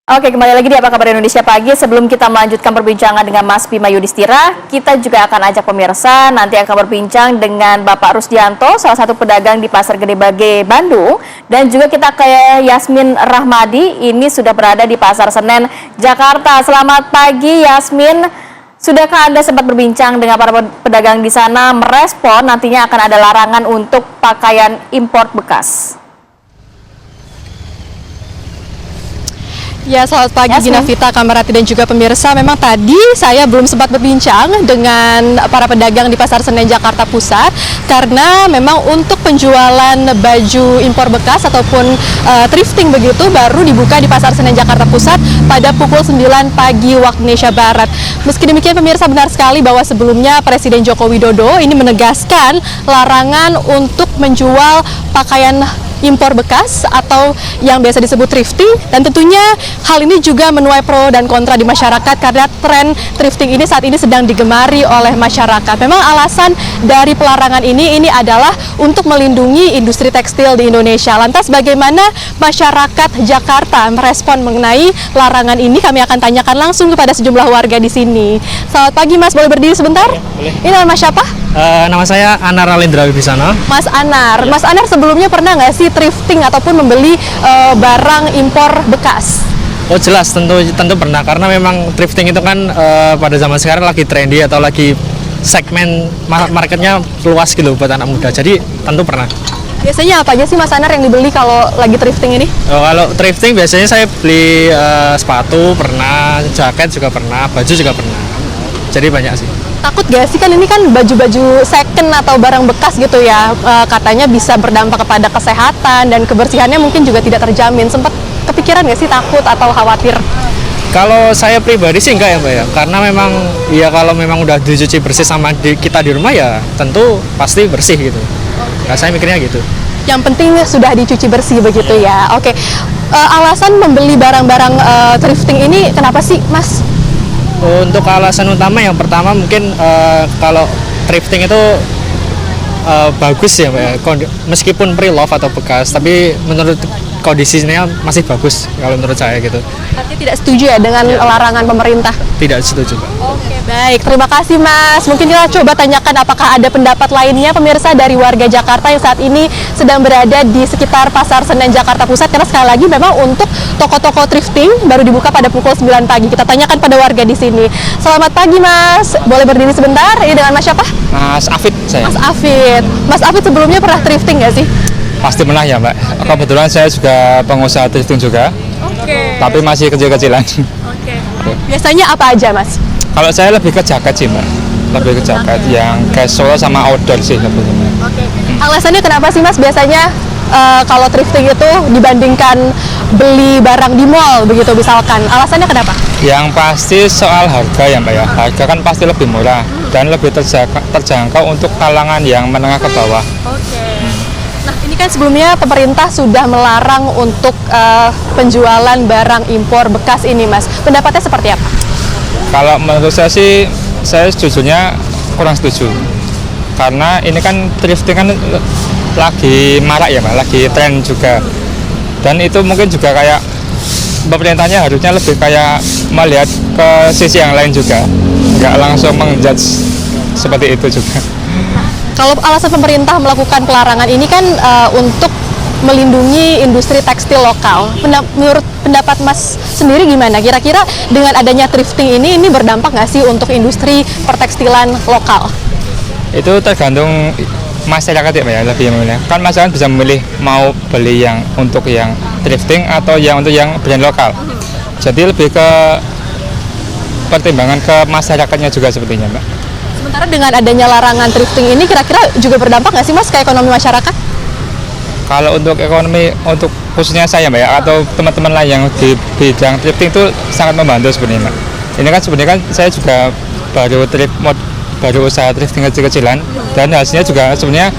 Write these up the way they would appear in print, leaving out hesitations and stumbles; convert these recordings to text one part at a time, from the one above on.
Oke, kembali lagi di Apa Kabar Indonesia Pagi. Sebelum kita melanjutkan perbincangan dengan Mas Bima Yudhistira, kita juga akan ajak pemirsa nanti akan berbincang dengan Bapak Rusdianto, salah satu pedagang di Pasar Gede Bage, Bandung. Dan juga kita ke Yasmin Rahmadi, ini sudah berada di Pasar Senen, Jakarta. Selamat pagi Yasmin. Sudahkah Anda sempat berbincang dengan para pedagang di sana merespon nantinya akan ada larangan untuk pakaian impor bekas? Ya, selamat pagi Gina Vita, Kamarati dan juga pemirsa. Memang tadi saya belum sempat berbincang dengan para pedagang di Pasar Senen Jakarta Pusat karena memang untuk penjualan baju impor bekas ataupun thrifting begitu baru dibuka di Pasar Senen Jakarta Pusat pada pukul 9 pagi waktu Indonesia Barat. Meski demikian pemirsa, benar sekali bahwa sebelumnya Presiden Joko Widodo ini menegaskan larangan untuk menjual pakaian impor bekas atau yang biasa disebut thrifting, dan tentunya hal ini juga menuai pro dan kontra di masyarakat karena tren thrifting ini saat ini sedang digemari oleh masyarakat. Memang alasan dari pelarangan ini adalah untuk melindungi industri tekstil di Indonesia. Lantas bagaimana masyarakat Jakarta merespon mengenai larangan ini? Kami akan tanyakan langsung kepada sejumlah warga di sini. Selamat pagi Mas, boleh berdiri sebentar? Boleh. Ini nama siapa? Nama saya Anar Alindra Wibisana. Mas Anar. Mas Anar sebelumnya pernah nggak sih thrifting ataupun membeli barang impor bekas? Oh jelas, tentu pernah, karena memang thrifting itu kan pada zaman sekarang lagi trendy atau lagi segmen marketnya luas gitu buat anak muda, jadi tentu pernah. Biasanya apa aja sih Mas Anar yang dibeli kalau lagi thrifting ini? Kalau thrifting biasanya saya beli sepatu pernah, jaket juga pernah, baju juga pernah, jadi banyak sih. Takut gak sih, kan ini kan baju-baju second atau barang bekas gitu ya, katanya bisa berdampak kepada kesehatan dan kebersihannya mungkin juga tidak terjamin. Sempat kepikiran gak sih takut atau khawatir? Kalau saya pribadi sih enggak ya Mbak ya, karena memang ya kalau memang udah dicuci bersih sama kita di rumah ya tentu pasti bersih gitu. Nah, saya mikirnya gitu. Yang penting sudah dicuci bersih begitu ya. Oke, alasan membeli barang-barang thrifting ini kenapa sih Mas? Untuk alasan utama yang pertama mungkin kalau thrifting itu bagus ya Mbak ya. Meskipun pre-love atau bekas, tapi menurut kondisinya masih bagus kalau menurut saya gitu. Artinya tidak setuju ya dengan larangan pemerintah? Tidak setuju Mbak. Oke, baik, terima kasih Mas. Mungkin kita coba tanyakan apakah ada pendapat lainnya pemirsa dari warga Jakarta yang saat ini sedang berada di sekitar Pasar Senen Jakarta Pusat, karena sekali lagi memang untuk toko-toko thrifting baru dibuka pada pukul 9 pagi. Kita tanyakan pada warga di sini. Selamat pagi Mas, boleh berdiri sebentar? Ini dengan Mas siapa? Mas Afid saya. Mas Afid. Mas Afid sebelumnya pernah thrifting nggak sih? Pasti pernah ya Mbak. Kebetulan saya juga pengusaha thrifting juga. Tapi masih kecil-kecilan. Biasanya apa aja Mas? Kalau saya lebih ke jaket sih Mbak. Lebih ke jaket yang casual sama outdoor sih sebetulnya. Alasannya kenapa sih Mas biasanya kalau thrifting itu dibandingkan beli barang di mall begitu misalkan? Alasannya kenapa? Yang pasti soal harga ya Mbak ya. Harga kan pasti lebih murah dan lebih terjangkau untuk kalangan yang menengah ke bawah. Nah, ini kan sebelumnya pemerintah sudah melarang untuk penjualan barang impor bekas ini, Mas. Pendapatnya seperti apa? Kalau menurut saya sih, saya sejujurnya kurang setuju. Karena ini kan thrifting kan lagi marak ya Mbak, lagi tren juga. Dan itu mungkin juga kayak pemerintahnya harusnya lebih kayak melihat ke sisi yang lain juga. Nggak langsung menjudge seperti itu juga. Kalau alasan pemerintah melakukan pelarangan ini kan untuk melindungi industri tekstil lokal. Menurut pendapat Mas sendiri gimana? Kira-kira dengan adanya thrifting ini berdampak nggak sih untuk industri pertekstilan lokal? Itu tergantung masyarakat ya Mbak ya, lebih memilih. Kan masyarakat bisa memilih mau beli yang untuk yang thrifting atau yang untuk yang brand lokal. Jadi lebih ke pertimbangan ke masyarakatnya juga sepertinya Mbak. Sementara dengan adanya larangan thrifting ini kira-kira juga berdampak nggak sih Mas ke ekonomi masyarakat? Kalau untuk ekonomi, untuk khususnya saya Mbak ya, atau teman-teman lain yang di bidang thrifting itu sangat membantu sebenarnya Mbak. Ini kan sebenarnya kan saya juga baru usaha thrifting kecil-kecilan dan hasilnya juga sebenarnya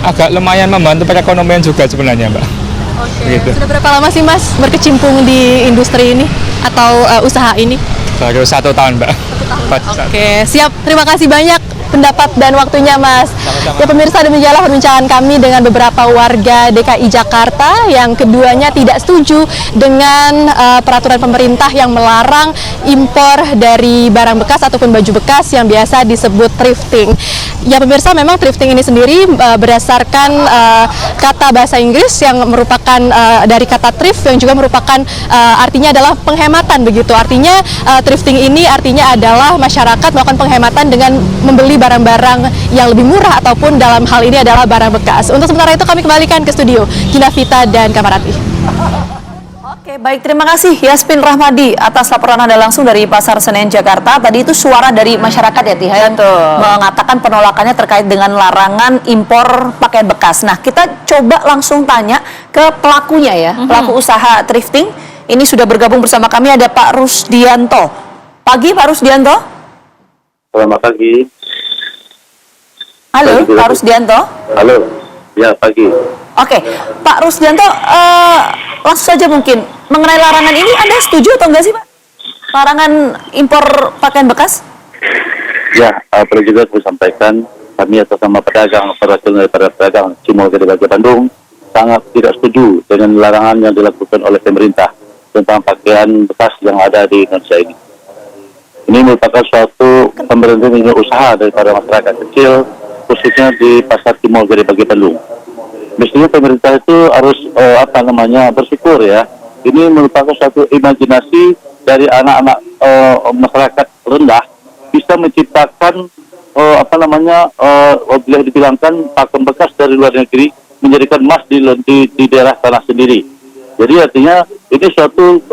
agak lumayan membantu perekonomian juga sebenarnya Mbak. Gitu. Sudah berapa lama sih Mas berkecimpung di industri ini atau usaha ini? Baru 1 tahun Mbak. Oke, siap. Terima kasih banyak pendapat dan waktunya, Mas. Ya pemirsa, demikianlah perbincangan kami dengan beberapa warga DKI Jakarta yang keduanya tidak setuju dengan peraturan pemerintah yang melarang impor dari barang bekas ataupun baju bekas yang biasa disebut thrifting. Ya pemirsa, memang thrifting ini sendiri berdasarkan kata bahasa Inggris yang merupakan dari kata thrift yang juga merupakan artinya adalah penghematan begitu. Artinya thrifting ini artinya adalah masyarakat melakukan penghematan dengan membeli barang-barang yang lebih murah ataupun dalam hal ini adalah barang bekas. Untuk sementara itu kami kembalikan ke studio Gina Vita dan Kamarati. Oke, baik, terima kasih Yasmin Rahmadi atas laporan Anda langsung dari Pasar Senen Jakarta. Tadi itu suara dari masyarakat ya, Tia, yang mengatakan penolakannya terkait dengan larangan impor pakaian bekas. Nah, kita coba langsung tanya ke pelakunya ya, pelaku usaha thrifting. Ini sudah bergabung bersama kami ada Pak Rusdianto. Pagi Pak Rusdianto. Selamat pagi. Halo, Pak Rusdianto. Halo, ya pagi. Oke, Pak Rusdianto, langsung saja mungkin mengenai larangan ini Anda setuju atau enggak sih Pak? Larangan impor pakaian bekas? Ya, perlu juga saya sampaikan kami atas nama pedagang, perwakilan daripada pedagang Cimol Gede Bage Bandung sangat tidak setuju dengan larangan yang dilakukan oleh pemerintah tentang pakaian bekas yang ada di Indonesia ini. Ini merupakan suatu pemberhentian usaha daripada masyarakat kecil, khususnya di Pasar Cimol Gede Bage Bandung. Mestinya pemerintah itu harus bersyukur ya. Ini merupakan suatu imajinasi dari anak-anak masyarakat rendah bisa menciptakan bila dibilangkan pakaian bekas dari luar negeri menjadikan emas di daerah tanah sendiri. Jadi artinya ini suatu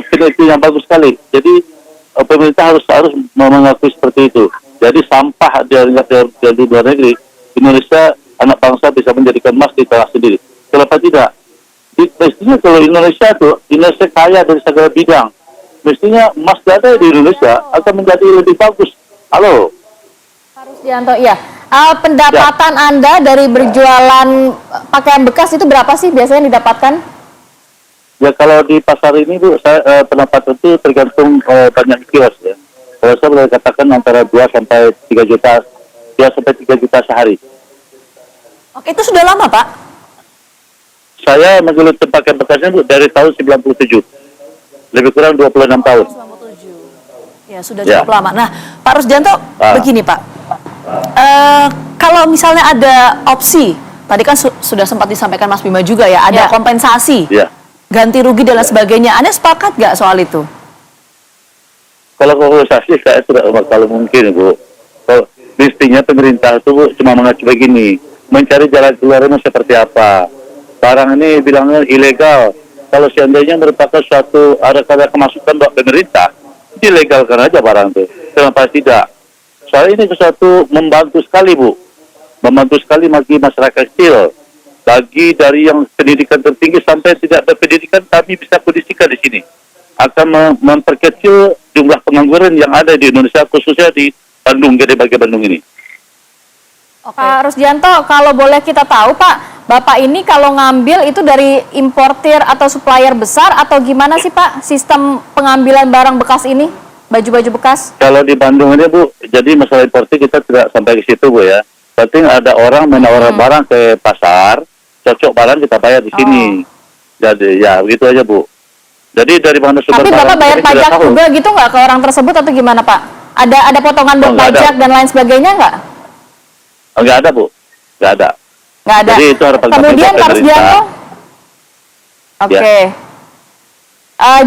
penelitian yang bagus sekali. Jadi pemerintah harus mengakui seperti itu. Jadi sampah dari luar negeri, Indonesia anak bangsa bisa menjadikan emas di tanah sendiri. Kenapa tidak? Mestinya kalau Indonesia kaya dari segala bidang. Mestinya emas ada di Indonesia akan menjadi lebih bagus. Halo. Pak Rusdianto, iya. Pendapatan Anda dari berjualan pakaian bekas itu berapa sih biasanya didapatkan? Ya kalau di pasar ini Bu, saya pendapatan itu tergantung banyak kios ya. Kalau saya boleh katakan antara 2 sampai 3 juta, 2 sampai 3 juta sehari. Oke, itu sudah lama Pak? Saya menggeluti pakaian bekasnya Bu dari tahun 97. Lebih kurang 26 tahun. 97. Ya, sudah cukup lama. Nah, Pak Rusdianto, begini Pak. Kalau misalnya ada opsi, tadi kan sudah sempat disampaikan Mas Bima juga ya, ada kompensasi, ganti rugi dan lain sebagainya. Anda sepakat nggak soal itu? Kalau kompensasi saya tidak kalau mungkin Bu. Kalau mestinya pemerintah itu Bu, cuma mengacu begini, mencari jalan keluarnya seperti apa. Barang ini bilangnya ilegal. Kalau seandainya merupakan suatu ada kemasukan buat pemerintah, dilegalkan aja barang itu. Kenapa tidak? Soalnya ini sesuatu membantu sekali Bu. Membantu sekali bagi masyarakat kecil. Bagi dari yang pendidikan tertinggi sampai tidak berpendidikan, kami bisa kondisikan di sini. Akan memperkecil jumlah pengangguran yang ada di Indonesia, khususnya di Bandung, Gede Bage Bandung ini. Pak Rusdianto, kalau boleh kita tahu Pak, Bapak ini kalau ngambil itu dari importir atau supplier besar atau gimana sih Pak sistem pengambilan barang bekas ini, baju-baju bekas? Kalau di Bandung ini Bu, jadi masalah importir kita tidak sampai ke situ Bu ya. Penting ada orang menawarkan barang ke pasar, cocok barang kita bayar di sini. Jadi ya begitu aja Bu. Jadi dari mana sumber tapi Bapak bayar pajak juga gitu nggak ke orang tersebut atau gimana Pak? Ada potongan pajak dan lain sebagainya nggak? Enggak ada Bu, enggak ada. Nggak ada. Jadi itu harus kemudian Pak Rusdianto, oke.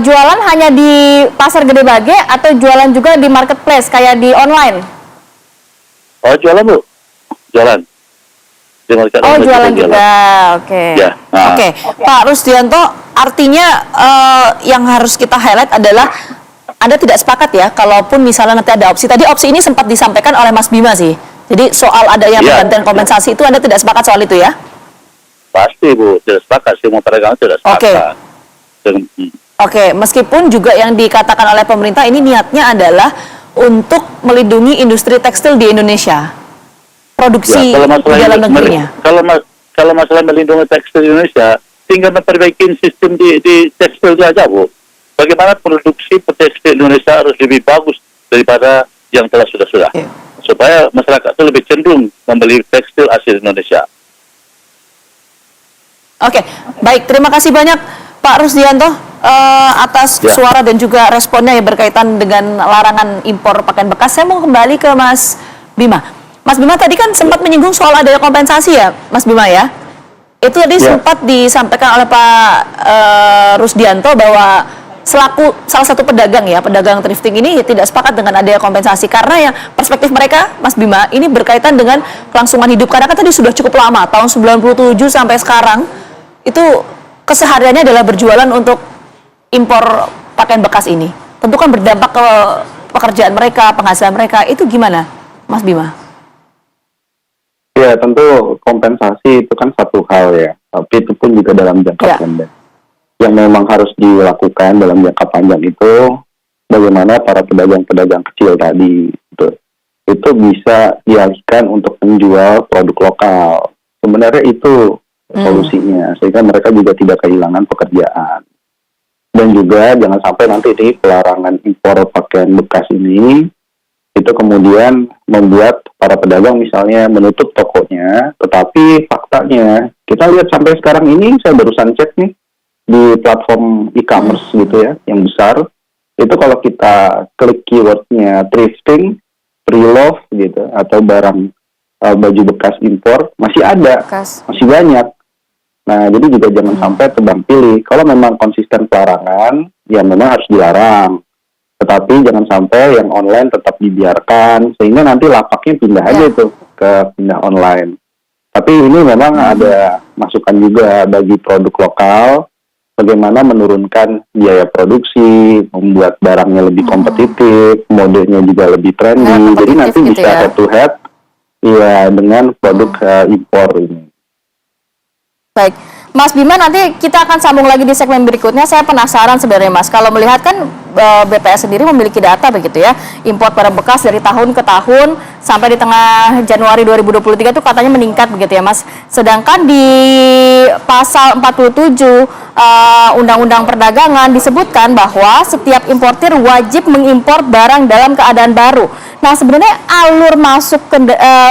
Jualan hanya di Pasar Gede Bage atau jualan juga di marketplace kayak di online? Oh jualan Bu, jualan. Oh jualan juga, oke. Ya, nah. Oke, Pak Rusdianto, artinya yang harus kita highlight adalah Anda tidak sepakat ya, kalaupun misalnya nanti ada opsi. Tadi opsi ini sempat disampaikan oleh Mas Bima sih. Jadi soal adanya penggantian kompensasi itu Anda tidak sepakat soal itu ya? Pasti Bu, tidak sepakat. Semua pedagang tidak sepakat. Oke, meskipun juga yang dikatakan oleh pemerintah ini niatnya adalah untuk melindungi industri tekstil di Indonesia. Produksi di dalam negerinya. Kalau masalah melindungi tekstil di Indonesia, tinggal memperbaiki sistem di tekstil aja Bu. Bagaimana produksi tekstil Indonesia harus lebih bagus daripada yang telah sudah. supaya masyarakat itu lebih cenderung membeli tekstil asli Indonesia. Oke, baik. Terima kasih banyak Pak Rusdianto atas suara dan juga responnya yang berkaitan dengan larangan impor pakaian bekas. Saya mau kembali ke Mas Bima. Mas Bima tadi kan sempat menyinggung soal adanya kompensasi ya, Mas Bima ya? Itu tadi sempat disampaikan oleh Pak Rusdianto bahwa selaku salah satu pedagang ya, pedagang thrifting ini tidak sepakat dengan adanya kompensasi karena yang perspektif mereka, Mas Bima, ini berkaitan dengan kelangsungan hidup. Karena kan tadi sudah cukup lama, tahun 97 sampai sekarang, itu kesehariannya adalah berjualan untuk impor pakaian bekas ini. Tentu kan berdampak ke pekerjaan mereka, penghasilan mereka. Itu gimana, Mas Bima? Ya, tentu kompensasi itu kan satu hal ya, tapi itu pun juga dalam jangka pendek. Yang memang harus dilakukan dalam jangka panjang itu bagaimana para pedagang-pedagang kecil tadi itu bisa dialihkan untuk menjual produk lokal. Sebenarnya itu solusinya, sehingga mereka juga tidak kehilangan pekerjaan. Dan juga jangan sampai nanti di pelarangan impor pakaian bekas ini itu kemudian membuat para pedagang misalnya menutup tokonya, tetapi faktanya kita lihat sampai sekarang ini, saya barusan cek nih di platform e-commerce gitu ya, yang besar, itu kalau kita klik keywordnya thrifting, pre-love gitu, atau barang baju bekas impor, masih ada, masih banyak. Nah, jadi juga jangan sampai tebang pilih. Kalau memang konsisten pelarangan, ya memang harus dilarang. Tetapi jangan sampai yang online tetap dibiarkan, sehingga nanti lapaknya pindah aja tuh ke pindah online. Tapi ini memang ada masukan juga bagi produk lokal, bagaimana menurunkan biaya produksi, membuat barangnya lebih kompetitif, modenya juga lebih trendy. Jadi nanti bisa head to head ya dengan produk impor ini. Baik, Mas Bima, nanti kita akan sambung lagi di segmen berikutnya. Saya penasaran sebenarnya, Mas, kalau melihat kan BPS sendiri memiliki data begitu ya, impor barang bekas dari tahun ke tahun sampai di tengah Januari 2023 itu katanya meningkat begitu ya, Mas. Sedangkan di pasal 47 Undang-Undang Perdagangan disebutkan bahwa setiap importir wajib mengimpor barang dalam keadaan baru. Nah, sebenarnya alur masuk ke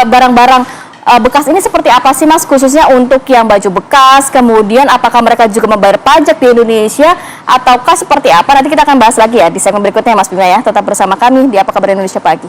barang-barang bekas ini seperti apa sih, Mas, khususnya untuk yang baju bekas, kemudian apakah mereka juga membayar pajak di Indonesia ataukah seperti apa? Nanti kita akan bahas lagi ya di segmen berikutnya, Mas Bima ya. Tetap bersama kami di Apa Kabar Indonesia Pagi.